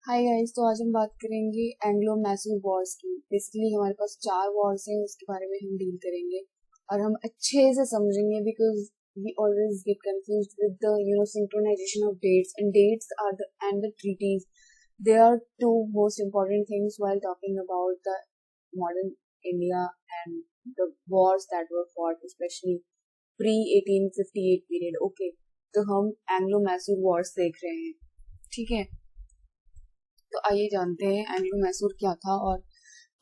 Hi guys, तो आज हम बात करेंगे एंग्लो मैसूर वॉर्स की। बेसिकली हमारे पास 4 वॉर्स हैं, उसके बारे में हम डील करेंगे और हम अच्छे से समझेंगे because we always get confused with the synchronization of dates and dates are the end the treaties. They are two most important things while talking about the modern India and the wars that were fought, especially pre 1858 period. Okay, तो हम Anglo Mysore Wars देख रहे हैं, ठीक है। तो आइए जानते हैं एंग्लो मैसूर क्या था और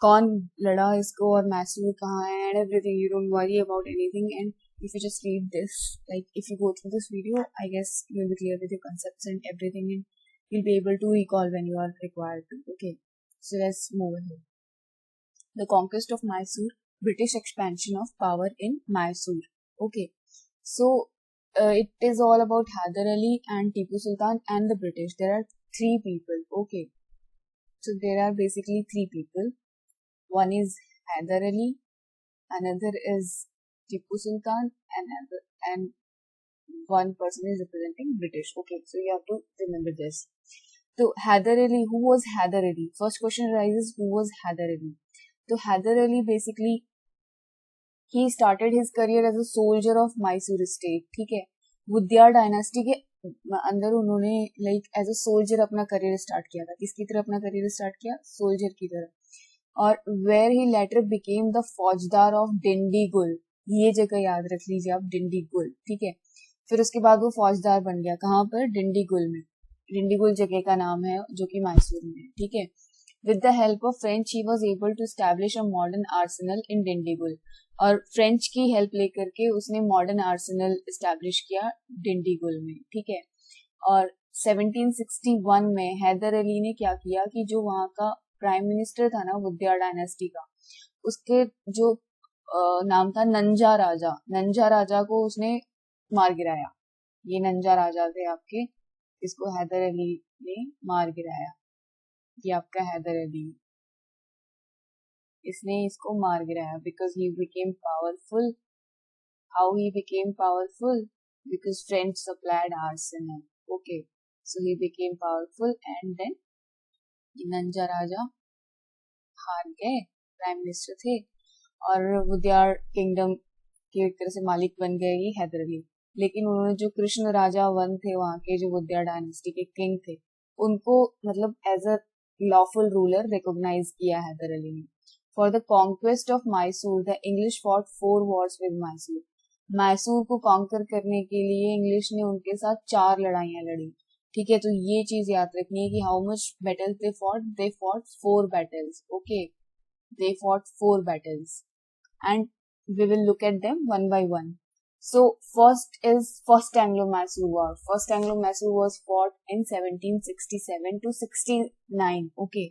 कौन लड़ा इसको और मैसूर कहाँ है and everything. You don't worry about anything and if you just read this, like if you go through this video, I guess you'll be clear with your concepts and everything, and you'll be able to recall when you are required to. Okay, so let's move ahead. The conquest of Mysore, British expansion of power in Mysore. Okay, so it is all about Hyder Ali and Tipu Sultan and the British. There are three people. Okay, so there are basically three people. One is Hyder Ali, another is Tipu Sultan, and one person is representing British. Okay, so you have to remember this. So Hyder Ali, who was Hyder Ali? First question arises, who was Hyder Ali? So Hyder Ali basically he started his career as a soldier of Mysore state. ठीक है, वुद्यार dynasty के अंदर उन्होंने like as a soldier अपना career start किया था। किसकी तरह अपना करियर स्टार्ट किया? सोल्जर की तरह। और where he later became the faujdar of Dindigul. ये जगह याद रख लीजिए आप, डिंडीगुल, ठीक है। फिर उसके बाद वो फौजदार बन गया, कहाँ पर? डिंडीगुल में। डिंडीगुल जगह का नाम है जो कि मैसूर में है, ठीक है। With the help of French he was able to establish a modern arsenal in Dindigul. और फ्रेंच की हेल्प लेकर के उसने मॉडर्न आर्सेनल स्टैब्लिश किया डिंडीगुल में, ठीक है। और 1761 में हैदर अली ने क्या किया कि जो वहाँ का प्राइम मिनिस्टर था ना वुद्यार डायनेस्टी का, उसके जो नाम था नंजा राजा, नंजा राजा को उसने मार गिराया। ये नंजा राजा थे आपके, इसको हैदर अली ने मार गिराया। ये आपका हैदर अली, इसने इसको मार गिराया because he became powerful. How he became powerful? Because French supplied arsenal. Okay, so he became powerful and then Nanjaraja हार गए, प्राइम मिनिस्टर थे, और वुद्यार किंगडम के एक तरह से मालिक बन गए ये हैदर अली। लेकिन उन्होंने जो कृष्ण राजा वन थे वहां के, जो वुद्यार डायनेस्टी के किंग थे, उनको मतलब as a lawful ruler recognize किया हैदर अली ने। For the conquest of Mysore the English fought 4 wars with Mysore. Mysore को कॉन्कर करने के लिए इंग्लिश ने उनके साथ 4 लड़ाइयां लड़ी, ठीक है। तो ये चीज याद रखनी है कि how much battles they fought 4 battles. Okay, they fought 4 battles and we will look at them one by one. So first Anglo-Mysore War. First Anglo-Mysore was fought in 1767 to 69. Okay,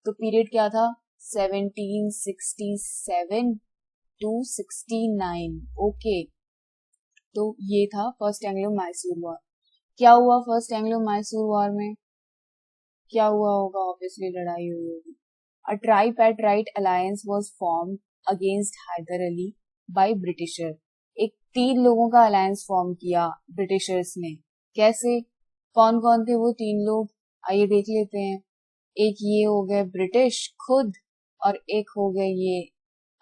तो पीरियड क्या था? 1767 to 69. Okay, तो ये था first Anglo Mysore war. क्या हुआ first Anglo Mysore war में? क्या हुआ होगा? ऑब्वियसली लड़ाई हुई होगी। A tripartite alliance was formed against Hyder Ali by Britisher. एक 3 लोगों का अलायंस फॉर्म किया ब्रिटिशर्स ने। कैसे? कौन कौन थे वो 3 लोग? आइए देख लेते हैं। एक ये हो गए ब्रिटिश खुद, और एक हो गए ये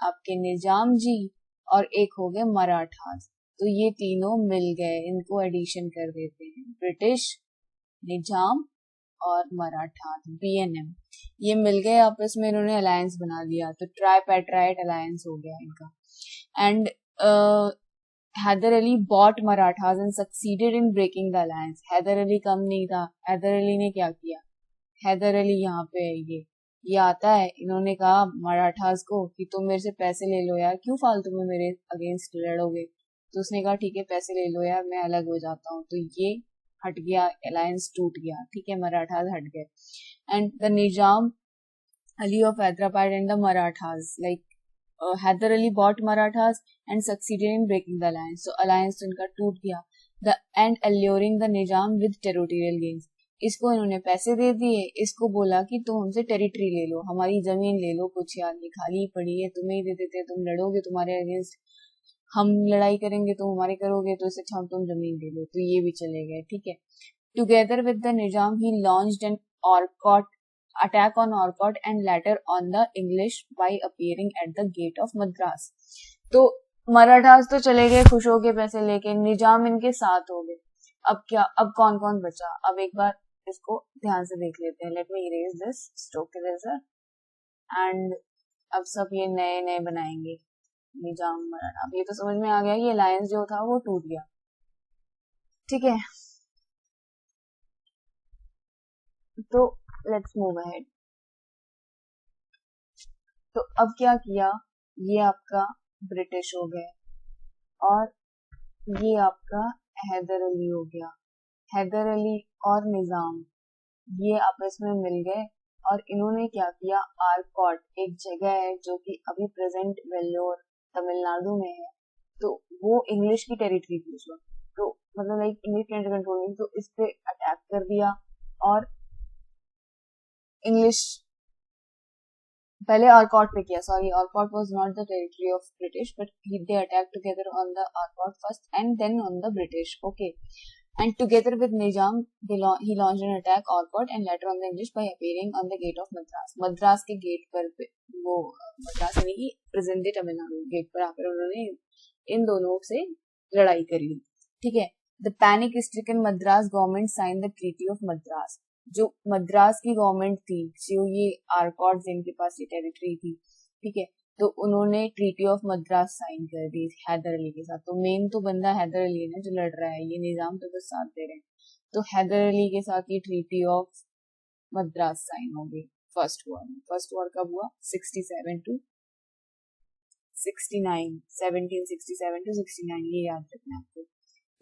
आपके निजाम जी, और एक हो गए मराठास। तो ये तीनों मिल गए, इनको एडिशन कर देते हैं, ब्रिटिश, निजाम और मराठा, BNM। ये मिल गए आपस में, इन्होंने अलायंस बना लिया, तो ट्राइपैट्राइट अलायंस हो गया इनका। And Hyder Ali bought Marathas and succeeded in breaking the alliance. Hyder Ali कम नहीं था, हैदर अली ने क्या किया? हैदर अली यहाँ पे है, ये आता है, इन्होंने कहा मराठास को कि तुम मेरे से पैसे ले लो यार, क्यों फालतू में मेरे अगेंस्ट लड़ोगे। तो उसने कहा ठीक है पैसे ले लो यार, मैं अलग हो जाता हूँ। तो ये हट गया, अलायंस टूट गया, ठीक है, मराठास हट गए। And the Nizam Ali of Hyderabad and the Marathas, like Hyder Ali bought Marathas and succeeded in breaking the alliance. तो अलायंस तो इनका टूट गया। The end alluring the Nizam with territorial gains. इसको इन्होंने पैसे दे दिए, इसको बोला कि तुम हमसे टेरिटरी ले लो, हमारी जमीन ले लो, कुछ याद नहीं, खाली पड़ी है, तुम्हें ही दे देते हैं, तुम लड़ोगे, तुम्हारे अगेंस्ट हम लड़ाई करेंगे, तुम हमारे करोगे, तो इससे अच्छा तुम जमीन ले लो। तो ये भी चले गए, ठीक है। Together with the Nizam he launched an Arcot attack on Arcot and later on the English by appearing at the gate of Madras. तो मराठास तो चले गए खुश होके पैसे लेके, निजाम इनके साथ हो गए. अब क्या, अब कौन कौन बचा, अब एक बार इसको ध्यान से देख लेते हैं. Let me erase this stroke eraser and अब सब ये नए नए बनाएंगे. निजाम मराठा, अब ये तो समझ में आ गया, ये अलायंस जो था वो टूट गया. ठीक है, तो लेट्स मूव अहेड. तो अब क्या किया, ये आपका ब्रिटिश हो गए और ये आपका हैदर अली हो गया. हैदर अली और निजाम ये आपस में मिल गए और इन्होंने क्या किया, आरकॉट एक जगह है जो कि अभी प्रेजेंट वेल्लोर तमिलनाडु में है, तो वो इंग्लिश की टेरिटरी थी उस वक्त, तो मतलब लाइक इंग्लिश टेरिटरी कंट्रोलिंग, तो इस पे अटैक कर दिया. और इंग्लिश पहले आरकॉट पे किया, sorry Arcot was not the territory of British but they attacked together on the Arcot first and then on the British. Okay, and together with Nizam he launched an attack Arcot and later on the English by appearing on the gate of Madras. Madras के gate पर वो मद्रास यानी कि present day Tamil Nadu gate पर आकर उन्होंने इन दोनों से लड़ाई करी. ठीक है, the panic stricken Madras government sign the treaty of Madras. जो मद्रास की गवर्नमेंट थी, जो ये आरकॉट जिनके पास ये टेरिटरी थी, ठीक है, तो उन्होंने ट्रीटी ऑफ मद्रास साइन कर दी हैदर अली के साथ. तो मेन तो बंदा हैदर अली है ना जो लड़ रहा है, ये निजाम तो बस साथ दे रहे हैं. तो हैदर अली के साथ ये ट्रीटी ऑफ मद्रास साइन हो गई फर्स्ट वॉर में. फर्स्ट वॉर कब हुआ, 67 to 69, 1767 to 69, ये याद रखना आपको.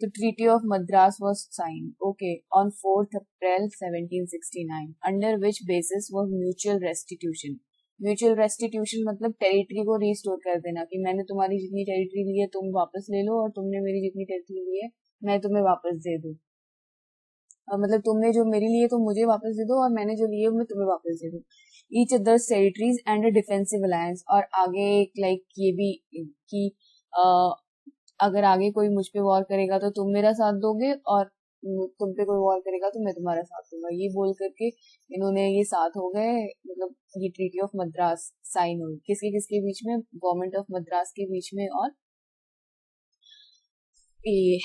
The Treaty of Madras was signed, okay, on 4th April 1769, under which basis was mutual restitution. Mutual restitution मतलब टेरिटरी को रिस्टोर कर देना, कि मैंने तुम्हारी जितनी टेरिटरी ली है तुम वापस ले लो, और तुमने मेरी जितनी टेरिटरी ली है मैं तुम्हें वापस दे दूं. और मतलब तुमने जो मेरी ली है तुम मुझे वापस दे दो, और मैंने जो ली है मैं तुम्हें वापस दे दूं. Each other's territories and a defensive alliance. और आगे लाइक ये भी कि अगर आगे कोई मुझ पे वॉर करेगा तो तुम मेरा साथ दोगे, और तुम पे कोई वॉर करेगा तो मैं तुम्हारा साथ दूंगा. ये बोल करके इन्होंने ये साथ हो गए, मतलब ये ट्रीटी ऑफ मद्रास साइन हुई. किसके किसके बीच में, गवर्नमेंट ऑफ मद्रास के बीच में और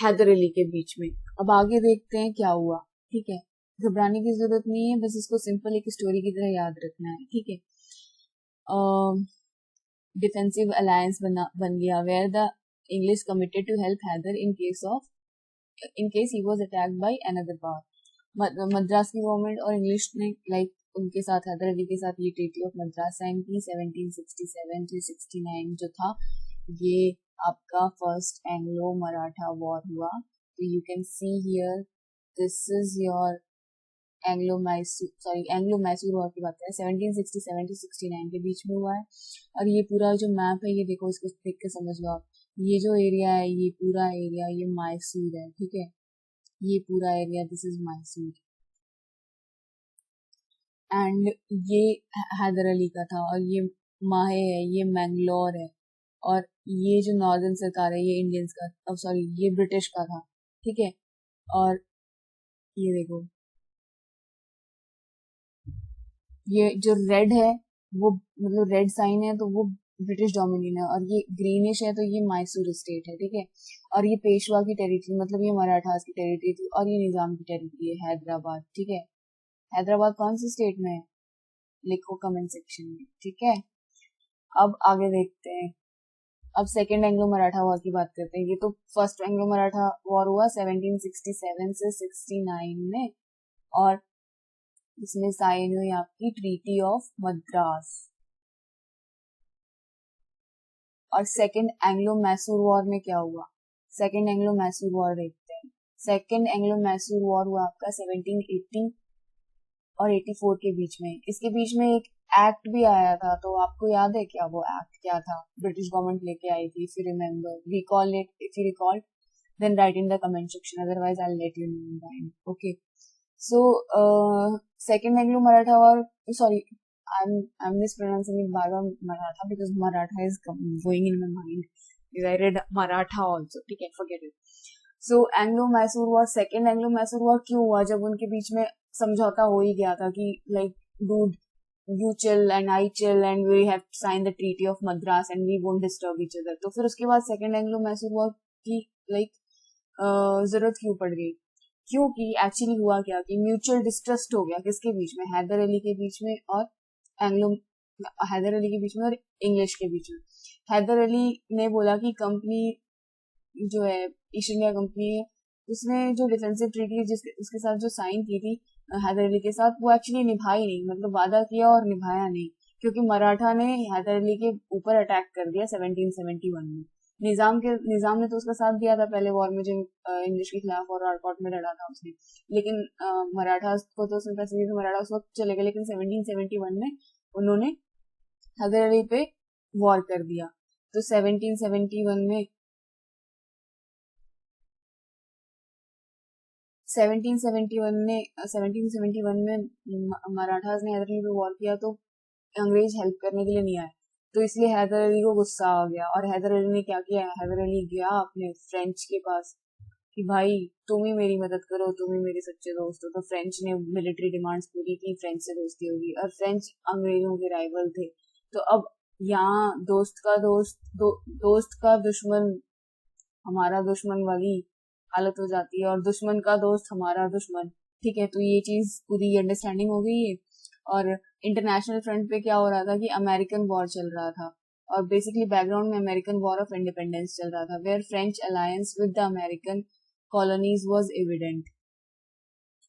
हैदर अली के बीच में. अब आगे देखते हैं क्या हुआ. ठीक है, घबराने की जरूरत नहीं है, बस इसको सिंपल एक स्टोरी की तरह याद रखना है. ठीक है, डिफेंसिव अलायंस बन गया where the English committed to help Hyder in case he was attacked by another power. Madras की गवर्नमेंट और इंग्लिश ने लाइक उनके साथ हैदर अली के साथ ये ट्रीटी ऑफ मद्रास साइन की 1767 से 69 जो था, ये आपका फर्स्ट एंग्लो मराठा वॉर हुआ. तो you can see here this is your Anglo Mysore war की बात करें 1767 to 69 के बीच में हुआ है. और ये पूरा जो मैप है ये देखो, इसको देख के समझ लो आप, ये जो एरिया है ये पूरा एरिया ये मैसूर है. ठीक है, ये पूरा area this is Mysore and ये हैदर अली का था, और ये माहे है, ये मैंगलोर है, और ये जो नॉर्दर्न सरकार है ये इंडियंस का, अब सॉरी ये ब्रिटिश का था. ठीक है, और ये देखो ये जो रेड है वो मतलब रेड साइन है तो वो ब्रिटिश डोमिनियन है, और ये ग्रीनिश है तो ये मैसूर स्टेट है. ठीक है, और ये पेशवा की टेरिटरी मतलब ये मराठास की टेरिटरी थी, और ये निजाम की टेरिटरी है हैदराबाद. ठीक है, हैदराबाद कौन सी स्टेट में है लिखो कमेंट सेक्शन में. ठीक है, अब आगे देखते हैं. अब सेकेंड एंग्लो मराठा वॉर की बात करते हैं. ये तो फर्स्ट एंग्लो मराठा वॉर हुआ 1767 से 69 में, और इसमें साइन हुई आपकी ट्रीटी ऑफ मद्रास. और सेकेंड एंग्लो मैसूर वॉर में क्या हुआ, सेकेंड एंग्लो मैसूर वॉर देखते हैं. सेकेंड एंग्लो मैसूर वॉर हुआ आपका 1780 और 84 के बीच में. इसके बीच में एक एक्ट भी आया था, तो आपको याद है क्या वो एक्ट क्या था, ब्रिटिश गवर्नमेंट लेके आई थी. If you remember, recall it, if you recall then write in the comment section, otherwise I will let you know in time. Okay, so second Anglo Maratha war, sorry, I'm mispronouncing it Maratha because Maratha is going in my mind because I read Maratha also. ठीक है, forget it. So Anglo Mysore war, second Anglo Mysore war क्यों हुआ, जब उनके बीच में समझौता हो ही गया था कि like dude you chill and I chill and we have signed the Treaty of Madras and we won't disturb each other. तो फिर उसके बाद सेकेंड एंग्लो मैसूर वॉर की लाइक जरूरत क्यों पड़ गई? क्योंकि एक्चुअली हुआ क्या कि म्यूचुअल डिस्ट्रस्ट हो गया किसके बीच में, हैदर अली के बीच में और एंग्लो हैदर अली के बीच में और इंग्लिश के बीच में। हैदर अली ने बोला कि कंपनी जो है ईस्ट इंडिया कंपनी है उसने जो डिफेंसिव ट्रीटी जिसके उसके साथ जो साइन की थी हैदर अली के साथ, वो एक्चुअली निभाई नहीं, मतलब वादा किया और निभाया नहीं, क्योंकि मराठा ने हैदर अली के ऊपर अटैक कर दिया 1771 में। निजाम ने तो उसका साथ दिया था पहले वॉर में, जो इंग्लिश के खिलाफ और आरकॉट में लड़ा था उसने, लेकिन मराठा को तो उसने पैसे दिए, मराठा उस वक्त चले गए, लेकिन 1771 में उन्होंने हैदर अली पे वॉर कर दिया। तो 1771 में 1771 में मराठास ने हैदर अली पे वॉर किया, तो अंग्रेज हेल्प करने के लिए नहीं आए, तो इसलिए हैदर अली को गुस्सा आ गया और हैदर अली ने क्या किया, हैदर अली गया अपने फ्रेंच के पास कि भाई तुम ही मेरी मदद करो, तुम ही मेरे सच्चे दोस्त हो। तो फ्रेंच ने मिलिट्री डिमांड्स पूरी की, फ्रेंच से दोस्ती होगी, और फ्रेंच अंग्रेजों के राइवल थे। तो अब यहाँ दोस्त का दुश्मन हमारा दुश्मन वाली हालत हो जाती है, और दुश्मन का दोस्त हमारा दुश्मन, ठीक है। तो ये चीज पूरी अंडरस्टैंडिंग हो गई है। और इंटरनेशनल फ्रंट पे क्या हो रहा था कि अमेरिकन वॉर चल रहा था, और बेसिकली बैकग्राउंड में अमेरिकन वॉर ऑफ इंडिपेंडेंस चल रहा था, where French alliance with the American colonies was evident.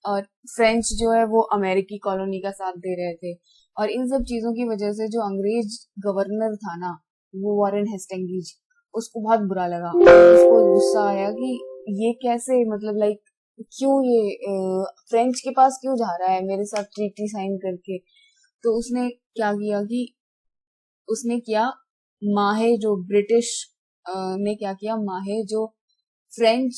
और फ्रेंच जो है वो अमेरिकी कॉलोनी का साथ दे रहे थे, और इन सब चीजों की वजह से जो अंग्रेज गवर्नर था ना, वो वॉरेन हेस्टिंग्स, उसको बहुत बुरा लगा, उसको गुस्सा आया कि ये कैसे, मतलब लाइक क्यों ये फ्रेंच के पास क्यों जा रहा है मेरे साथ ट्रीटी साइन करके। तो उसने क्या किया कि उसने क्या माहे जो ब्रिटिश ने क्या किया, माहे जो फ्रेंच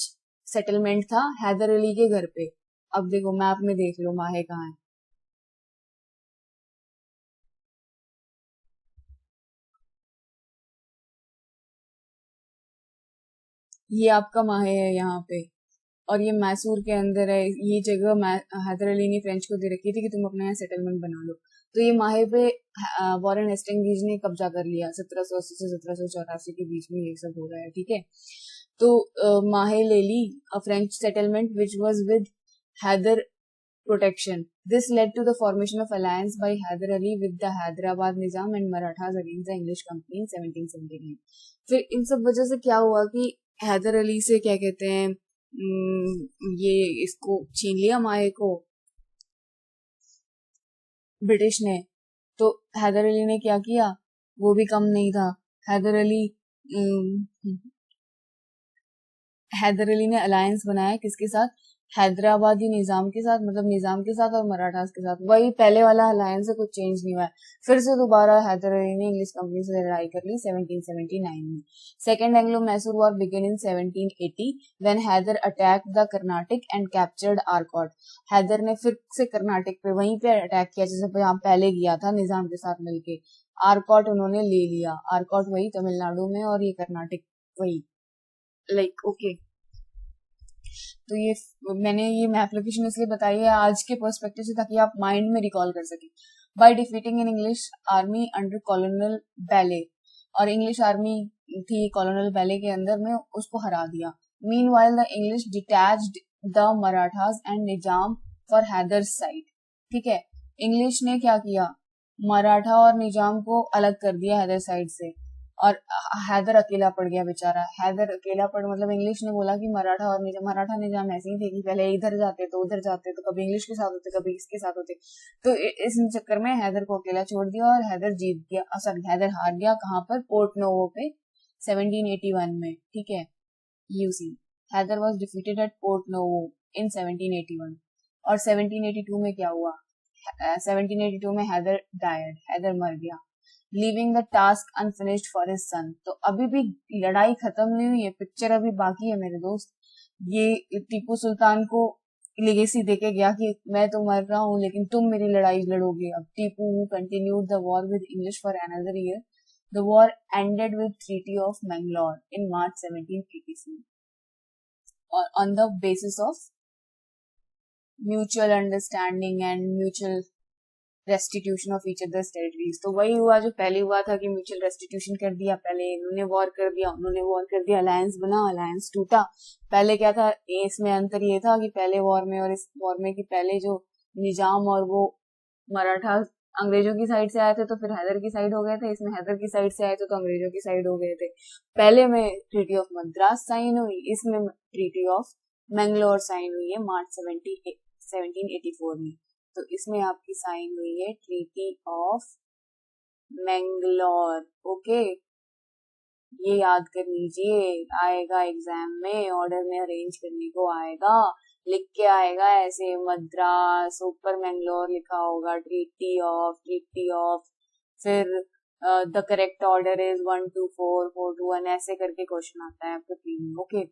सेटलमेंट था हैदर अली के घर पे, अब देखो मैप में देख लो माहे कहाँ है, ये आपका माहे है यहाँ पे, और ये मैसूर के अंदर है। ये जगह हैदर अली ने फ्रेंच को दे रखी थी कि तुम अपना यहाँ सेटलमेंट बना लो। तो ये माहे पे वॉरेन हेस्टिंग्स ने कब्जा कर लिया 1780 से 1784 के बीच में, ये सब हो रहा है, ठीक है। तो माहे ले ली a French settlement which was with Hyder protection. This led to the formation of alliance by Hyder Ali with the Hyderabad Nizam and Marathas against the English Company in 1779. फिर इन सब वजह से क्या हुआ कि हैदर अली से क्या कहते हैं, ये इसको छीन लिया माहे को ब्रिटिश ने। तो हैदर अली ने क्या किया, वो भी कम नहीं था, हैदर अली ने अलायंस बनाया किसके साथ, हैदराबादी निजाम के साथ, मतलब निजाम के साथ और मराठास के साथ, वही पहले वाला अलायंस है, कुछ चेंज नहीं हुआ है। फिर से दोबारा हैदर अली ने इंग्लिश कंपनी से लड़ाई कर ली 1779 में। Second Anglo Mysore war begin in 1780 when Hyder attacked the Carnatic and captured Arcot. Hyder ने फिर से कर्नाटक पे वहीं पे अटैक किया जैसे जहां पहले किया था निजाम के साथ मिलके, आरकॉट उन्होंने ले लिया, आरकॉट वही तमिलनाडु में और ये कर्नाटक वही, लाइक ओके। तो ये मैंने ये मैप लोकेशन इसलिए बताई है आज के पर्सपेक्टिव से ताकि आप माइंड में रिकॉल कर सके। By defeating in English army under colonel Baillie, और इंग्लिश आर्मी थी कॉलोनल बैले के अंदर में, उसको हरा दिया। Meanwhile the English detached the Marathas and Nizam for Hyder's side, ठीक है। इंग्लिश ने क्या किया, मराठा और निजाम को अलग कर दिया हैदर साइड से, और हैदर अकेला पड़ गया बेचारा। हैदर अकेला पड़ मतलब इंग्लिश ने बोला कि मराठा निजाम ऐसे ही थे कि पहले इधर जाते तो उधर जाते, तो कभी इंग्लिश के साथ होते कभी इसके साथ होते। तो इस चक्कर में हैदर को अकेला छोड़ दिया और हैदर जीत गया, सॉरी हैदर हार गया, कहाँ पर, पोर्ट नोवो पे 1781 में, ठीक है। You see Hyder was defeated at Porto Novo in 1781। और 1782 में क्या हुआ, 1782 में हैदर डायड, हैदर मर गया, leaving the task unfinished for his son. तो अभी भी लड़ाई खत्म नहीं हुई है, पिक्चर अभी बाकी है मेरे दोस्त। ये टीपू सुल्तान को लेगेसी देके गया कि मैं तो मर रहा हूँ लेकिन तुम मेरी लड़ाई लड़ोगे। अब Tipu continued the war with English for another year. The war ended with treaty of Mangalore in March 1787 on the basis of mutual understanding and mutual restitution of each others territories. तो वही हुआ जो पहले हुआ था कि म्यूचुअल रेस्टिट्यूशन कर दिया, पहले इन्होंने वॉर कर दिया, उन्होंने वॉर कर दिया, अलायंस बना, अलायंस टूटा। पहले क्या था, इसमें अंतर ये था कि पहले वॉर में और इस वॉर में कि पहले जो निजाम और वो मराठा अंग्रेजों की साइड से आए थे तो फिर हैदर की साइड हो गए थे, इसमें हैदर की साइड से आए थे तो अंग्रेजों की साइड हो गए थे। पहले में ट्रीटी ऑफ मद्रास साइन हुई, इसमें ट्रीटी ऑफ मैंगलोर साइन हुई है मार्च 1784 में। तो इसमें आपकी साइन हुई है ट्रीटी ऑफ मैंगलोर। ओके, ये याद कर लीजिए, आएगा एग्जाम में, ऑर्डर में अरेंज करने को आएगा, लिख के आएगा ऐसे, मद्रास ऊपर मैंगलोर लिखा होगा, ट्रीटी ऑफ, फिर द करेक्ट ऑर्डर इज 1 2 4 4 2 1, ऐसे करके क्वेश्चन आता है आपको तीन। Okay,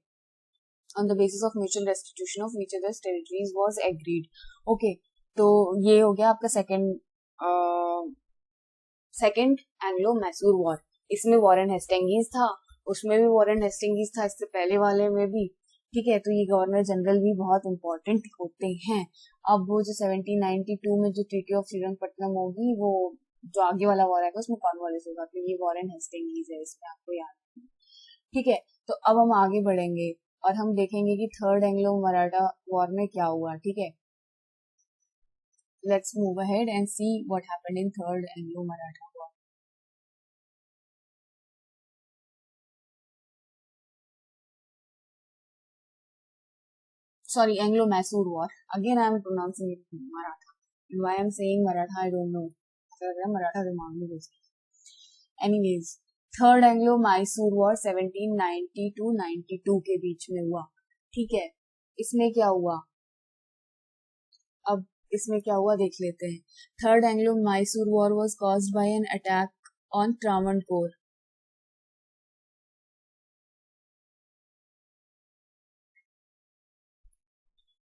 on the basis of mutual restitution of each others territories was agreed. Okay, तो ये हो गया आपका सेकंड एंग्लो मैसूर वॉर। इसमें वॉरेन हेस्टिंग्स था, उसमें भी वॉरेन हेस्टिंग्स था, इससे पहले वाले में भी। ठीक है, तो ये गवर्नर जनरल भी बहुत इंपॉर्टेंट होते हैं। अब वो जो 1792 में जो ट्रीटी ऑफ श्रीरंगपट्टनम होगी, वो जो आगे वाला वॉर है उसमें कॉर्नवालिस होगा, तो ये वॉरेन हेस्टिंग्स है, इसमें आपको याद रखना। ठीक है, तो अब हम आगे बढ़ेंगे और हम देखेंगे कि थर्ड एंग्लो मराठा वॉर में क्या हुआ। ठीक है, let's move ahead and see what happened in third Anglo Maratha war. Sorry, Anglo-Mysore War. Again, I am pronouncing it Maratha. And why I am saying Maratha, I don't know. Maratha दिमाग में घुस गया। Anyways, third एंग्लो-मैसूर war 1790 के बीच में हुआ। ठीक है, इसमें क्या हुआ, अब इसमें क्या हुआ देख लेते हैं। Third एंग्लो-मैसूर war was caused by an attack on Travancore.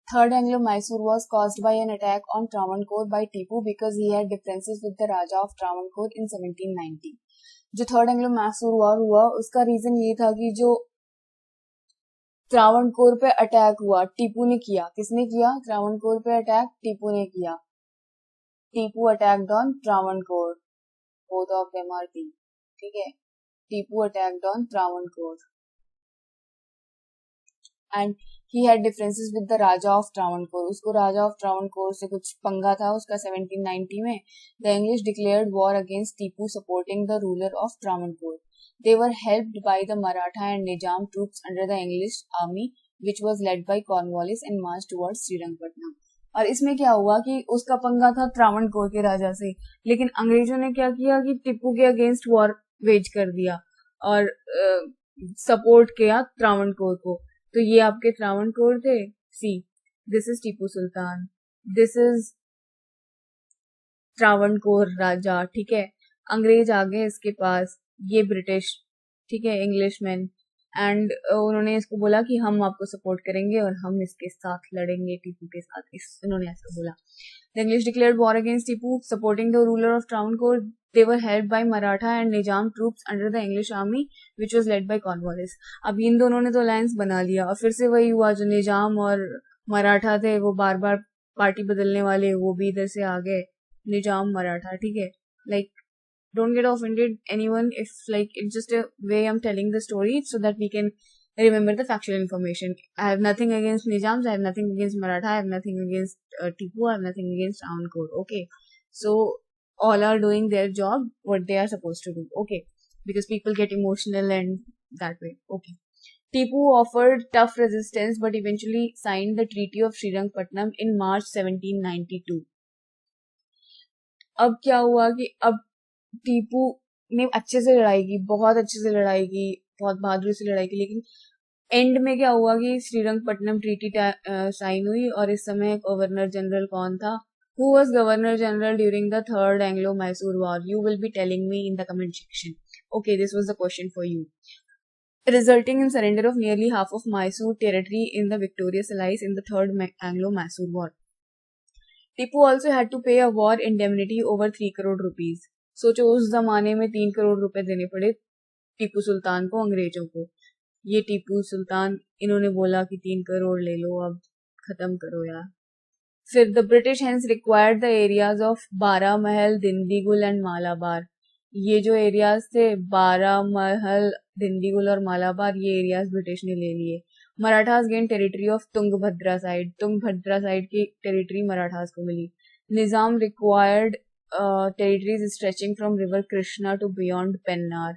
Third Anglo-Mysore was caused by an attack on Travancore by Tipu because he had differences with the Raja of Travancore in 1790. जो थर्ड एंग्लो-मैसूर वॉर हुआ उसका reason ये था कि जो त्रावणकोर पे attack हुआ टीपू ने किया। किसने किया? त्रावणकोर पे अटैक टीपू ने किया। Tipu attacked on Travancore, both of them R T. ठीक है, Tipu attacked on Travancore and he had differences with the Raja of Travancore. उसको राजा ऑफ ट्रावनकोर से कुछ पंगा था उसका 1790 में। The English declared war against Tipu, supporting the ruler of Travancore. They were helped by the Maratha and Nizam troops under the English army, which was led by Cornwallis and marched towards Srirangpatna. और इसमें क्या हुआ कि उसका पंगा था त्रावणकोर के राजा से, लेकिन अंग्रेजों ने क्या किया कि टिप्पू के अगेंस्ट वॉर वेज कर दिया और सपोर्ट किया त्रावणकोर को। तो ये आपके त्रावणकोर थे। See, this is Tipu Sultan, this is Travancore Raja. ठीक है, अंग्रेज आ गए इसके पास, ये ब्रिटिश, ठीक है, इंग्लिशमैन, एंड उन्होंने इसको बोला कि हम आपको सपोर्ट करेंगे और हम इसके साथ लड़ेंगे, टीपू के साथ। उन्होंने ऐसा बोला। The English declared war against Tipu, supporting the ruler of Travancore. They were helped by Maratha and Nizam troops under the English army, which was led by Cornwallis. अब इन दोनों ने तो अलायंस बना लिया और फिर से वही हुआ, जो निजाम और मराठा थे वो बार बार पार्टी बदलने वाले, वो भी इधर से आ गए, निजाम मराठा। ठीक है, like don't get offended anyone if like it's just a way I'm telling the story so that we can remember the factual information. I have nothing against Nizams, I have nothing against Maratha, I have nothing against Tipu, I have nothing against Travancore. Okay, so all are doing their job what they are supposed to do. Okay, because people get emotional and that way. Okay, Tipu offered tough resistance but eventually signed the Treaty of Srirangpatnam in March 1792. अब क्या हुआ कि अब टीपू ने अच्छे से लड़ाई की, बहुत अच्छे से लड़ाई की, बहुत बहादुरी से लड़ाई की, लेकिन एंड में क्या हुआ कि श्रीरंगपट्टनम ट्रीटी साइन हुई और इस समय गवर्नर जनरल कौन था? Who was Governor General during the Third Anglo-Mysore War? You will be telling me in the comment section. Okay, this was the question for you. Resulting in surrender of nearly half of Mysore territory in the victorious allies in the Third Anglo-Mysore War. Tipu also had to pay a war indemnity over 3 crore rupees. सोचो उस जमाने में 3 करोड़ रुपए देने पड़े टीपू सुल्तान को, अंग्रेजों को। ये टीपू सुल्तान, इन्होंने बोला कि 3 करोड़ ले लो, अब खत्म करो यार। फिर the British hence required the areas of Baramahal, Dindigul and Malabar. ये जो एरियाज थे बारामहल, दिंडीगुल और मालाबार, ये एरियाज ब्रिटिश ने ले लिए। Marathas gain territory of Tungabhadra side, Tungabhadra side की टेरिटरी मराठास को मिली। Nizam required territories stretching from river Krishna to beyond Pennar.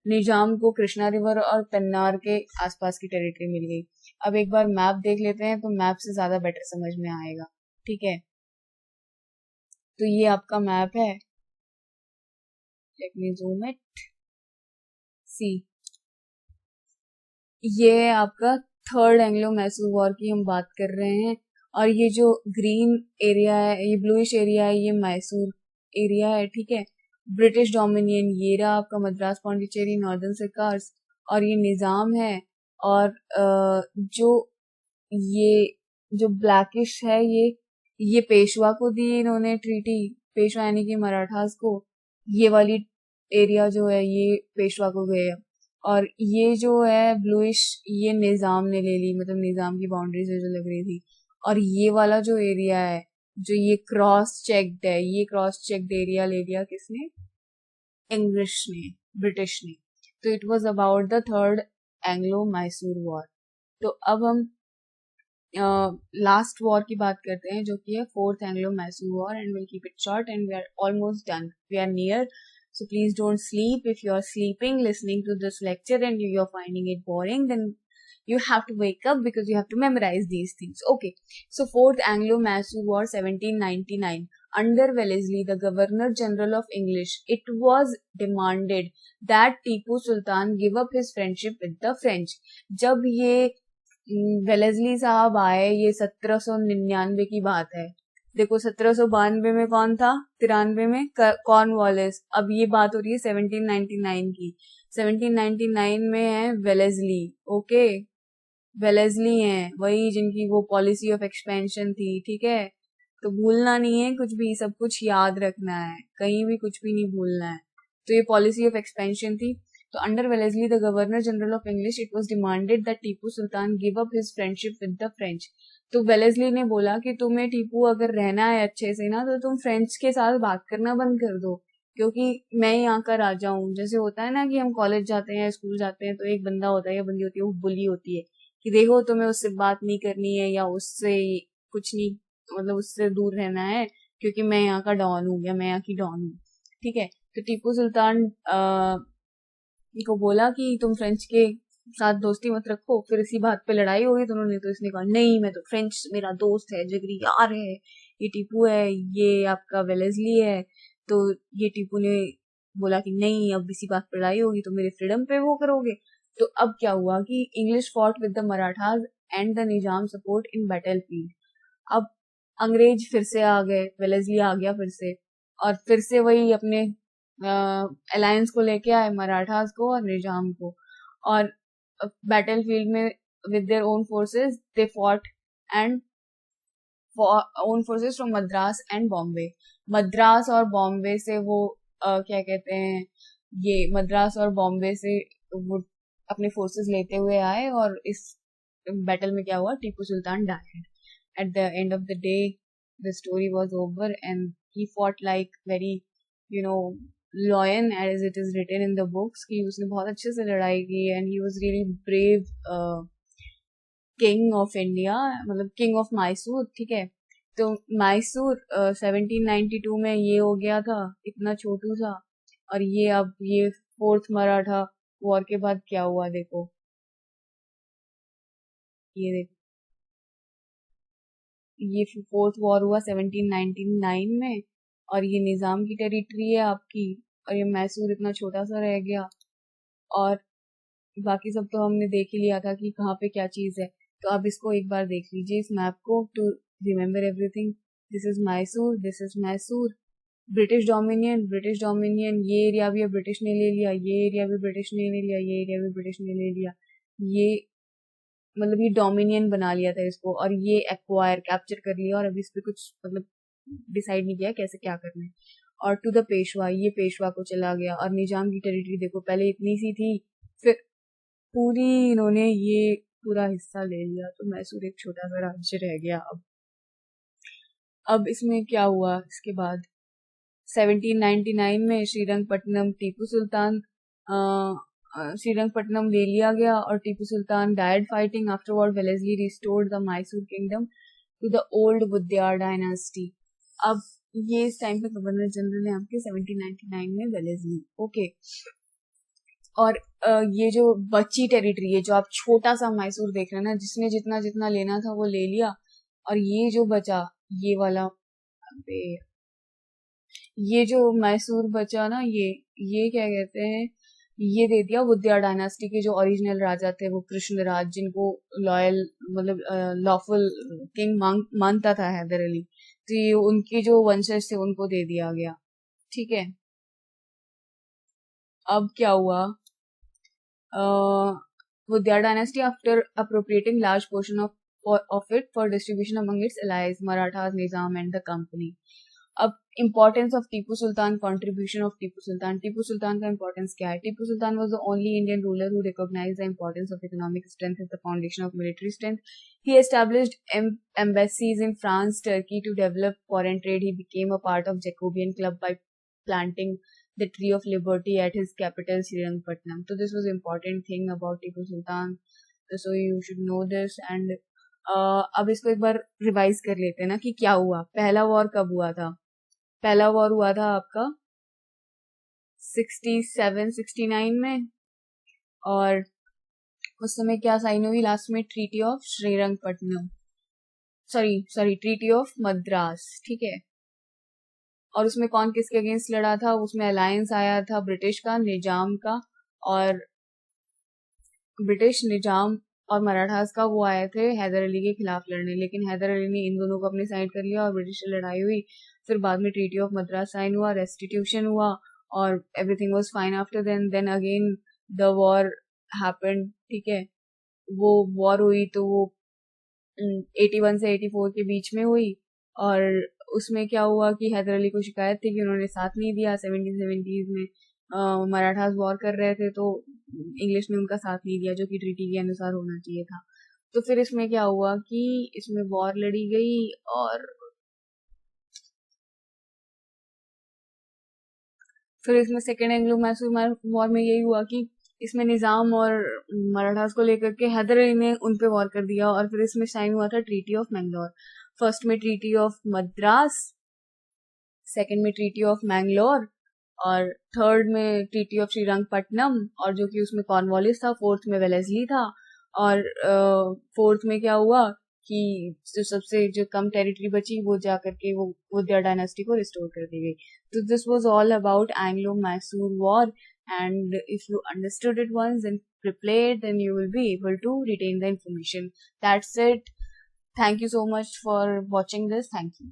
Nizam को कृष्णा रिवर और पेन्नार के आसपास की टेरिटरी मिल गई। अब एक बार मैप देख लेते हैं, तो मैप से ज्यादा बेटर समझ में आएगा। ठीक है, तो ये आपका मैप है। Let me zoom it. See, ये है आपका थर्ड एंग्लो मैसूर वॉर की हम बात कर रहे हैं। और ये जो ग्रीन एरिया है, ये ब्लूइश एरिया है, ये मैसूर एरिया है। ठीक है, ब्रिटिश डोमिनियन ये रहा आपका मद्रास, पौंडीचेरी, नॉर्दर्न सरकार्स, और ये निजाम है। और जो ये जो ब्लैकिश है, ये पेशवा को दी इन्होंने ट्रीटी, पेशवा यानी कि मराठास को। ये वाली एरिया जो है ये पेशवा को गए। और ये जो है ब्लूइश, ये निजाम ने ले ली, मतलब निजाम की बाउंड्री से जो लग रही थी। और ये वाला जो एरिया है, जो ये क्रॉस चेक्ड है, ये क्रॉस चेक्ड एरिया ले लिया किसने? इंग्लिश ने, ब्रिटिश ने। तो it was about the third Anglo Mysore war. तो अब हम लास्ट वॉर की बात करते हैं, जो कि है fourth Anglo Mysore war, and will keep it short and we are almost done, we are near. So please don't sleep. If you are sleeping listening to this lecture and you're finding it boring, then you have to wake up because you have to memorize these things. Okay. So fourth Anglo-Mysore War 1799. Under Wellesley, the Governor General of English, it was demanded that Tipu Sultan give up his friendship with the French. जब ये Wellesley साहब आए, ये 1799 की बात है। देखो 1792 में कौन था, 93 में कॉर्नवालिस। अब ये बात हो रही है 1799 की। 1799 में है वेलेस्ली। ओके, वेलेस्ली हैं वही जिनकी वो पॉलिसी ऑफ एक्सपेंशन थी। ठीक है, तो भूलना नहीं है कुछ भी, सब कुछ याद रखना है, कहीं भी कुछ भी नहीं भूलना है। तो ये पॉलिसी ऑफ एक्सपेंशन थी। तो under Wellesley the governor general of English, it was demanded that Tipu Sultan give up his friendship with the French. तो वेलेस्ली ने बोला कि तुम्हें टीपू अगर रहना है अच्छे से ना, तो तुम फ्रेंच के साथ बात करना बंद कर दो, क्योंकि मैं यहाँ का राजा हूँ। जैसे होता है ना कि हम कॉलेज जाते हैं, स्कूल जाते हैं, तो एक बंदा होता है या बंदी होती है, वो बुली होती है कि देखो तुम्हें उससे बात नहीं करनी है, या उससे कुछ नहीं, मतलब उससे दूर रहना है, क्योंकि मैं यहाँ का डॉन हूँ, या मैं यहाँ की डॉन हूँ। ठीक है, तो टीपू सुल्तान को बोला कि तुम फ्रेंच के साथ दोस्ती मत रखो। फिर इसी बात पे लड़ाई हो गई दोनों ने। तो इसने कहा नहीं, मैं तो फ्रेंच मेरा दोस्त है, जिगरी यार है, ये टीपू है, ये आपका वेलेस्ली है। तो ये टीपू ने बोला कि नहीं, अब इसी बात पे लड़ाई होगी तो मेरे फ्रीडम पे वो करोगे। तो अब क्या हुआ कि English fought with the Marathas and the Nizam support in battle field. अब अंग्रेज फिर से आ गए, वेलेस्ली आ गया फिर से, और फिर से वही अपने अलायंस को लेके आए, मराठास को और निजाम को। और बैटल फील्ड में with their own forces they fought, and own forces from Madras and Bombay. Madras और बॉम्बे से वो क्या कहते हैं, ये मद्रास और बॉम्बे से वो अपने फोर्सेस लेते हुए आए। और इस बैटल में क्या हुआ, Tipu Sultan died. At the end of the day, the story was over, and he fought like very, you know, lion, as it is written in the books, कि उसने बहुत अच्छे से लड़ाई की, and he was really brave king of India, मतलब king of Mysore। ठीक है, तो मैसूर 1792 में ये हो गया था, इतना छोटू था। और ये अब ये फोर्थ मराठा वॉर के बाद क्या हुआ, देखो ये देखो, ये फोर्थ वॉर हुआ 1799 में, और ये निजाम की टेरिटरी है आपकी, और ये मैसूर इतना छोटा सा रह गया। और बाकी सब तो हमने देख ही लिया था कि कहाँ पे क्या चीज है। तो अब इसको एक बार देख लीजिए इस मैप को, to remember everything. This is Mysore, this is Mysore. British dominion, British dominion, ये एरिया भी ब्रिटिश ने ले लिया, ये एरिया भी ब्रिटिश ने ले लिया, ये एरिया भी ब्रिटिश ने ले लिया। ये मतलब ये डोमिनियन बना लिया था इसको, और ये एक्वायर कैप्चर कर लिया, और अभी इस पे कुछ मतलब डिसाइड नहीं किया कैसे क्या करना है। और टू द पेशवा, ये पेशवा को चला गया। और निजाम की टेरिटरी देखो, पहले इतनी सी थी, फिर पूरी इन्होंने ये पूरा हिस्सा ले लिया। तो मैसूर एक छोटा सा राज्य रह गया अब। अब इसमें क्या हुआ इसके बाद 1799 में श्रीरंगपट्टनम श्रीरंगपट्टनम ले लिया गया और Tipu Sultan died fighting afterward Wellesley restored the Mysore kingdom to the old Wodeyar dynasty. अब ये इस टाइम पे गवर्नर जनरल है आपके 1799 में वेलेस्ली। ओके, और ये जो बची टेरिटरी है, जो आप छोटा सा मैसूर देख रहे हैं ना, जिसने जितना जितना लेना था वो ले लिया, और ये जो बचा ये वाला, अबे ये जो मैसूर बचा ना, ये क्या कहते हैं, ये दे दिया वुद्यार डायनास्टी के जो ओरिजिनल राजा थे, वो कृष्णराज, जिनको लॉयल मतलब लॉफुल किंग मानता था हैदर अली, तो ये उनके जो वंशज थे उनको दे दिया गया। ठीक है, अब क्या हुआ, Vudhyar dynasty, after appropriating large portion of it for distribution among its allies, Marathas, Nizam and the company. अब importance of Tipu Sultan, contribution of Tipu Sultan. Tipu Sultan का importance क्या है? Tipu Sultan was the only Indian ruler who recognized the importance of economic strength as the foundation of military strength. He established embassies in France, Turkey to develop foreign trade. He became a part of Jacobean Club by planting the tree of liberty at his capital Srirangpatnam. So this was important thing about Tipu Sultan. So you should know this. And अब इसको एक बार revise कर लेते हैं ना कि क्या हुआ। पहला वॉर कब हुआ था? पहला वॉर हुआ था आपका 67-69 में, और उस समय क्या साइन हुई लास्ट में? Treaty of Srirangapatnam, sorry treaty of Madras. ठीक है, और उसमें कौन किसके अगेंस्ट लड़ा था? उसमें अलायंस आया था ब्रिटिश का, निजाम का, और ब्रिटिश निजाम और मराठास का वो आए थे हैदर अली के खिलाफ लड़ने, लेकिन हैदर अली ने इन दोनों को अपनी साइड कर लिया और ब्रिटिश से लड़ाई हुई। फिर बाद में ट्रीटी ऑफ मद्रास साइन हुआ, रेस्टिट्यूशन हुआ, और everything was fine after then again the war happened. ठीक है, वो वॉर हुई तो वो 81 से 84 के बीच में हुई, और उसमें क्या हुआ कि हैदर अली को शिकायत थी कि उन्होंने साथ नहीं दिया। 1770s में मराठास वॉर कर रहे थे तो इंग्लिश ने उनका साथ नहीं दिया, जो कि ट्रीटी के अनुसार होना चाहिए था। तो फिर इसमें क्या हुआ कि इसमें वॉर लड़ी गई, और फिर इसमें सेकेंड एंग्लो मैसूर वॉर में यही हुआ कि इसमें निजाम और मराठास को लेकर के हैदर अली ने उन पे वॉर कर दिया, और फिर इसमें साइन हुआ था ट्रीटी ऑफ मैंगलोर। फर्स्ट में ट्रीटी ऑफ मद्रास, सेकंड में ट्रीटी ऑफ मैंगलोर, और थर्ड में ट्रीटी ऑफ श्रीरंगपट्टनम, और जो कि उसमें कॉर्नवालिस था। फोर्थ में वेलेस्ली था, और फोर्थ में क्या हुआ कि जो सबसे जो कम टेरिटरी बची वो जा करके वो वुद्यार डायनेस्टी को रिस्टोर कर दी गई। तो this was all about Anglo Mysore war, and if you understood it once and prepared, then you will be able to retain the information. That's it. Thank you so much for watching this. Thank you.